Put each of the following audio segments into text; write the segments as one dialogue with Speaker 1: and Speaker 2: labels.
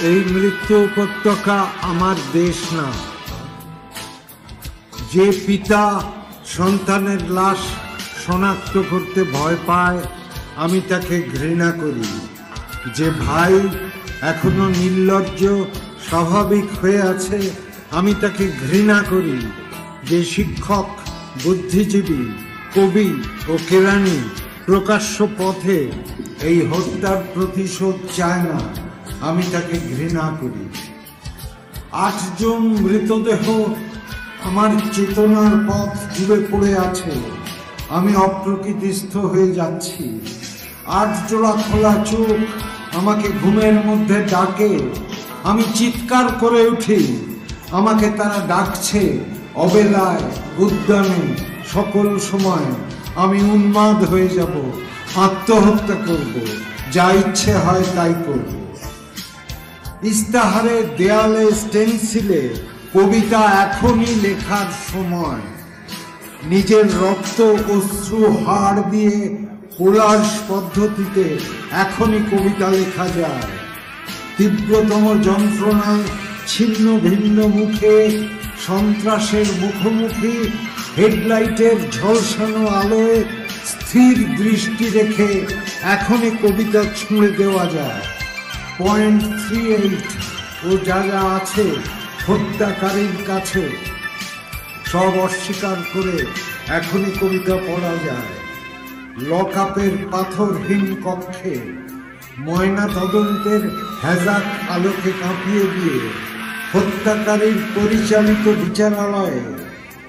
Speaker 1: এই মৃত্যু উপত্যকা আমার দেশ না। যে পিতা সন্তানের লাশ শনাক্ত করতে ভয় পায় আমি তাকে ঘৃণা করি। যে ভাই এখনো নির্লজ্জ স্বাভাবিক হয়ে আছে আমি তাকে ঘৃণা করি। যে শিক্ষক, বুদ্ধিজীবী, কবি ও কেরানি প্রকাশ্য পথে এই হত্যার প্রতিশোধ চায় না আমি তাকে ঘৃণা করি। 8 জন মৃতদেহ আমার চেতনার পথ জুড়ে পড়ে আছে। আমি অপ্রকৃতিস্থ হয়ে যাচ্ছি। 8 জোড়া খোলা চোখ আমাকে ঘুমের মধ্যে ডাকে। আমি চিৎকার করে উঠি। আমাকে তারা ডাকছে অবেলায়, উদ্যানে, সকল সময়। আমি উন্মাদ হয়ে যাব, আত্মহত্যা করব, যা ইচ্ছে হয় তাই করব। ইস্তাহারে, দেয়ালে, স্টেনসিলে কবিতা এখনই লেখার সময়। নিজের রক্ত, অশ্রু, হাড় দিয়ে কোলাস পদ্ধতিতে এখনই কবিতা লেখা যায়। তীব্রতম যন্ত্রণায় ছিন্ন ভিন্ন মুখে সন্ত্রাসের মুখোমুখি হেডলাইটের ঝলসানো আলোয় স্থির দৃষ্টি রেখে এখনই কবিতা ছুঁড়ে দেওয়া যায়। .38 ও যা যা আছে হত্যাকারীর কাছে সব অস্বীকার করে এখনই কবিতা পড়া যায়। লকআপের পাথরহীন কক্ষে ময়না তদন্তের হ্যাজাক আলোকে কাঁপিয়ে দিয়ে হত্যাকারীর পরিচালিত বিচারালয়ে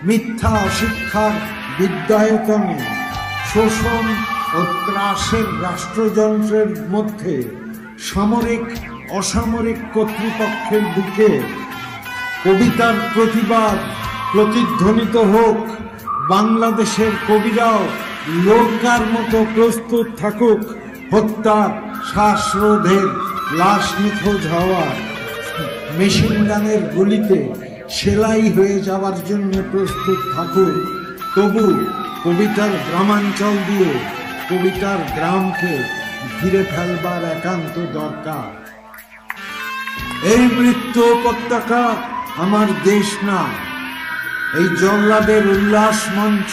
Speaker 1: মিথ্যা অশিক্ষার বিদ্যায়তনে শোষণ ও ত্রাসের রাষ্ট্রযন্ত্রের মধ্যে সামরিক অসামরিক কর্তৃপক্ষের বুকে কবিতার প্রতিবাদ প্রতিধ্বনিত হোক। বাংলাদেশের কবিরাও লোরকার মতো প্রস্তুত থাকুক হত্যার, শ্বাসরোধের, লাশ নিখোঁজ হওয়ার, মেশিনগানের গুলিতে সেলাই হয়ে যাওয়ার জন্য প্রস্তুত থাকুক। তবু কবিতার গ্রামাঞ্চল দিয়ে কবিতার গ্রামকে ঘিরে ফেলবার একান্ত দরকার। এই মৃত্যু উপত্যকা আমার দেশ না। এই জল্লাদের উল্লাস মঞ্চ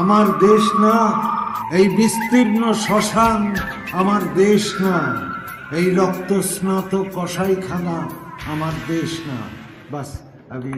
Speaker 1: আমার দেশ না। এই বিস্তীর্ণ শ্মশান আমার দেশ না। এই রক্তস্নাত কসাইখানা আমার দেশ না। বাস, আমি